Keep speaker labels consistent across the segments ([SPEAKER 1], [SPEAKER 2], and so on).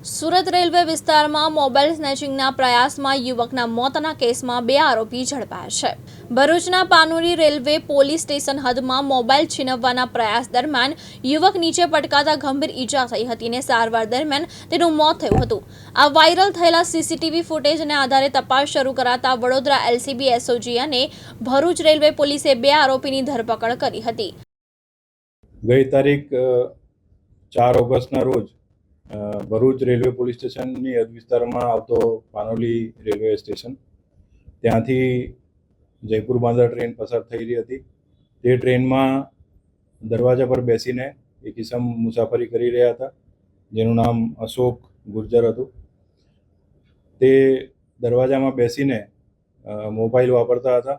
[SPEAKER 1] Surat railway વિસ્તારમાં mobile સ્નેચિંગના પ્રયાસમાં યુવકના મોતના કેસમાં 2 આરોપી ઝડપાયા છે. ભરૂચના પાનોલી રેલવે પોલીસ સ્ટેશન હદમાં મોબાઈલ છીનવવાના પ્રયાસ દરમિયાન યુવક નીચે પટકાતા ગંભીર ઈજા થઈ હતી અને સારવાર દરમિયાન તેનું મોત થયું હતું. આ વાયરલ થયેલા સીસીટીવી ફૂટેજને આધારે તપાસ શરૂ કરાતા વડોદરા એલસીબી એસઓજી અને ભરૂચ રેલવે પોલીસે 2 આરોપીની ધરપકડ કરી હતી.
[SPEAKER 2] ગઈ તારીખ 4 ઓગસ્ટના રોજ ભરૂચ રેલવે પોલીસ સ્ટેશનની હદ વિસ્તારમાં આવતો પાનોલી રેલવે સ્ટેશન ત્યાંથી જયપુર બાંદ્રા ટ્રેન પસાર થઈ રહી હતી. તે ટ્રેનમાં દરવાજા પર બેસીને એક ઈસમ મુસાફરી કરી રહ્યા હતા, જેનું નામ અશોક ગુર્જર હતું. તે દરવાજામાં બેસીને મોબાઈલ વાપરતા હતા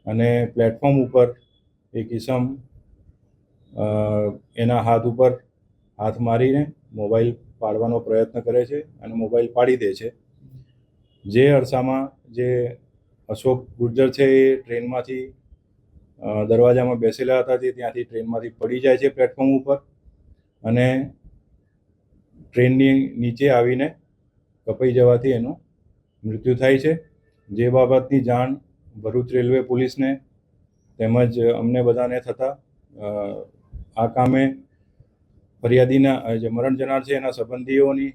[SPEAKER 2] અને પ્લેટફોર્મ ઉપર એક ઈસમ એના હાથ ઉપર હાથ મારીને મોબાઈલ પાડવાનો પ્રયત્ન કરે છે અને મોબાઈલ પાડી દે છે. જે અરસામાં જે અશોક ગુર્જર છે એ ટ્રેનમાંથી દરવાજામાં બેસેલા હતા તે ત્યાંથી ટ્રેનમાંથી પડી જાય છે પ્લેટફોર્મ ઉપર અને ટ્રેનની નીચે આવીને કપાઈ જવાથી એનું મૃત્યુ થાય છે. જે બાબતની જાણ ભરૂચ રેલવે પોલીસને તેમજ અમને બધાને થતાં આ કામે ફરિયાદીના જે મરણ જનાર છે એના સંબંધીઓની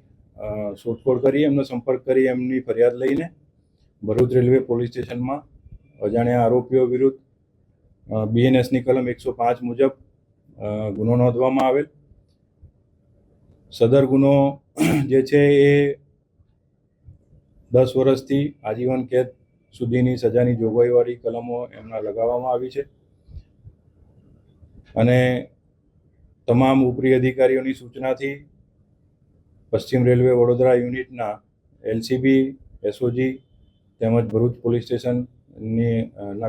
[SPEAKER 2] શોધખોળ કરી એમનો સંપર્ક કરી એમની ફરિયાદ લઈને ભરૂચ રેલવે પોલીસ સ્ટેશનમાં અજાણ્યા આરોપીઓ વિરુદ્ધ બીએનએસની કલમ 105 મુજબ ગુનો નોંધવામાં આવેલ. સદર ગુનો જે છે એ 10 વર્ષથી આજીવન કેદ સુધીની સજાની જોગવાઈવાળી કલમો એમના લગાવવામાં આવી છે અને તમામ ઉપરી અધિકારીઓની સૂચનાથી પશ્ચિમ રેલવે વડોદરા યુનિટના એલસીબી એસઓજી તેમજ ભરૂચ પોલીસ સ્ટેશનની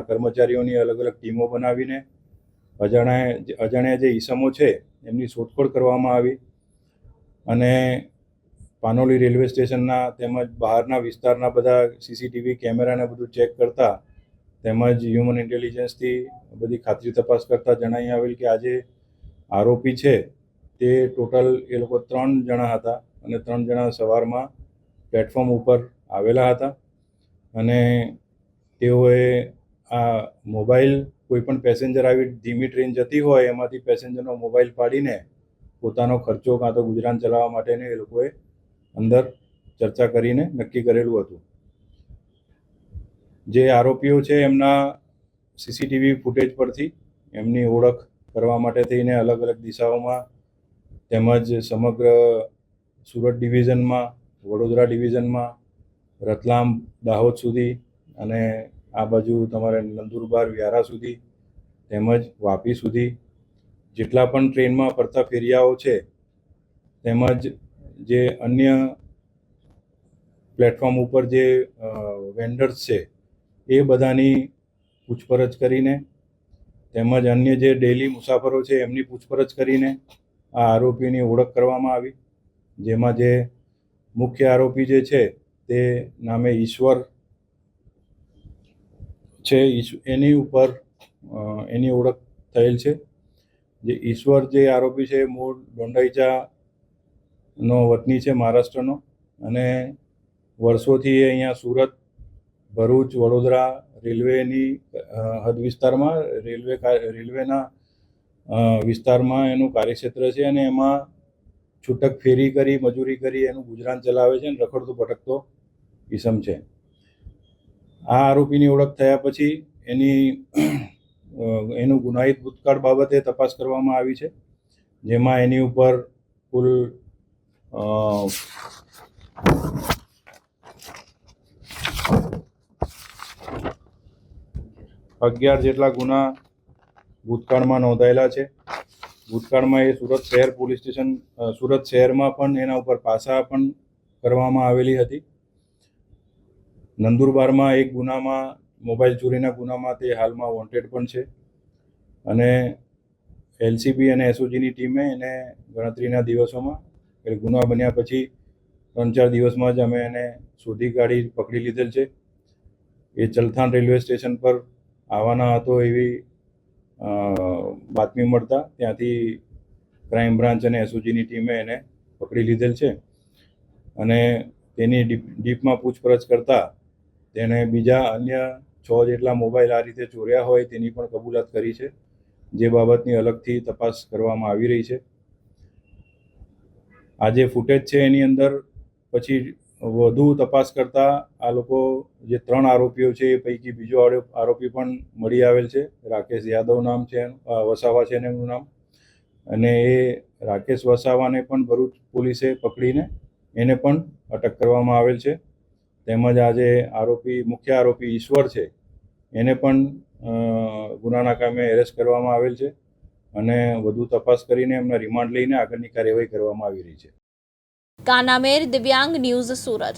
[SPEAKER 2] કર્મચારીઓની અલગ અલગ ટીમો બનાવીને અજાણ્યા જે ઈસમો છે એમની શોધખોળ કરવામાં આવી અને પાનોલી રેલવે સ્ટેશનના તેમજ બહારના વિસ્તારના બધા સીસીટીવી કેમેરાને બધું ચેક કરતા તેમજ હ્યુમન ઇન્ટેલિજન્સથી બધી ખાતરી તપાસ કરતા જણાઈ આવેલ કે આજે આરોપી છે તે ટોટલ એ લોકો 3 જણા હતા અને 3 જણા સવારમાં પ્લેટફોર્મ ઉપર આવેલા હતા અને તેઓએ આ મોબાઈલ કોઈ પણ પેસેન્જર આવી ધીમી ટ્રેન જતી હોય એમાંથી પેસેન્જરનો મોબાઈલ પાડીને પોતાનો ખર્ચો કાં તો ગુજરાન ચલાવવા માટેને એ લોકોએ અંદર ચર્ચા કરીને નક્કી કરેલું હતું. જે આરોપીઓ છે એમના સીસીટીવી ફૂટેજ પરથી એમની ઓળખ કરવા માટે થઈને અલગ અલગ દિશાઓમાં તેમજ સમગ્ર સુરત ડિવિઝનમાં, વડોદરા ડિવિઝનમાં, રતલામ દાહોદ સુધી અને આ બાજુ તમારે નંદુરબાર વ્યારા સુધી તેમજ વાપી સુધી જેટલા પણ ટ્રેનમાં ફરતા ફેરિયાઓ છે તેમજ જે અન્ય પ્લેટફોર્મ ઉપર જે વેન્ડર્સ છે એ બધાની પૂછપરછ કરીને તેમજ અન્ય જે ડેલી મુસાફરો છે એમની પૂછપરછ કરીને આ આરોપીની ઓળખ કરવામાં આવી, જેમાં જે મુખ્ય આરોપી જે છે તે નામે ઈશ્વર છે એની ઉપર એની ઓળખ થયેલ છે. જે ઈશ્વર જે આરોપી છે મૂળ ડોંડાઈચાનો વતની છે, મહારાષ્ટ્રનો, અને વર્ષોથી અહીંયા સુરત, ભરૂચ, વડોદરા રેલવેની હદ વિસ્તારમાં રેલવેના વિસ્તારમાં એનું કાર્યક્ષેત્ર છે અને એમાં છૂટક ફેરી કરી મજૂરી કરી એનું ગુજરાન ચલાવે છે અને રખડતો ભટકતો ઈસમ છે. આ આરોપીની ઓળખ થયા પછી એનું ગુનાહિત ભૂતકાળ બાબતે તપાસ કરવામાં આવી છે, જેમાં એની ઉપર કુલ 11 જેટલા ગુના ભૂતકાળમાં નોંધાયેલા છે. ભૂતકાળમાં એ સુરત શહેર પોલીસ સ્ટેશન સુરત શહેરમાં પણ એના ઉપર પાસા પણ કરવામાં આવેલી હતી. નંદુરબારમાં એક ગુનામાં મોબાઈલ ચોરીના ગુનામાં તે હાલમાં વોન્ટેડ પણ છે અને એલસીબી અને એસઓજીની ટીમે એને ગણતરીના દિવસોમાં એટલે ગુના બન્યા પછી 3-4 દિવસમાં જ અમે એને શોધી કાઢી પકડી લીધેલ છે. એ ચલથાણ રેલવે સ્ટેશન પર આવવાના હતો એવી બાતમી મળતા ત્યાંથી ક્રાઇમ બ્રાન્ચ અને એસઓજીની ટીમે એને પકડી લીધેલ છે અને તેની ડીપમાં પૂછપરછ કરતાં તેણે બીજા અન્ય 6 જેટલા મોબાઈલ આ રીતે ચોર્યા હોય તેની પણ કબૂલાત કરી છે, જે બાબતની અલગથી તપાસ કરવામાં આવી રહી છે. આ જે ફૂટેજ છે એની અંદર પછી વધુ તપાસ કરતાં આ લોકો જે 3 આરોપીઓ છે એ પૈકી બીજો આરોપી પણ મળી આવેલ છે. રાકેશ યાદવ નામ છે, વસાવા છે એમનું નામ, અને એ રાકેશ વસાવાને પણ ભરૂચ પોલીસે પકડીને એને પણ અટક કરવામાં આવેલ છે. તેમજ આજે મુખ્ય આરોપી ઈશ્વર છે એને પણ ગુનાના કામે એરેસ્ટ કરવામાં આવેલ છે અને વધુ તપાસ કરીને એમના રિમાન્ડ લઈને આગળની કાર્યવાહી કરવામાં આવી રહી છે.
[SPEAKER 1] કાનામેર, દિવ્યાંગ ન્યૂઝ, સુરત.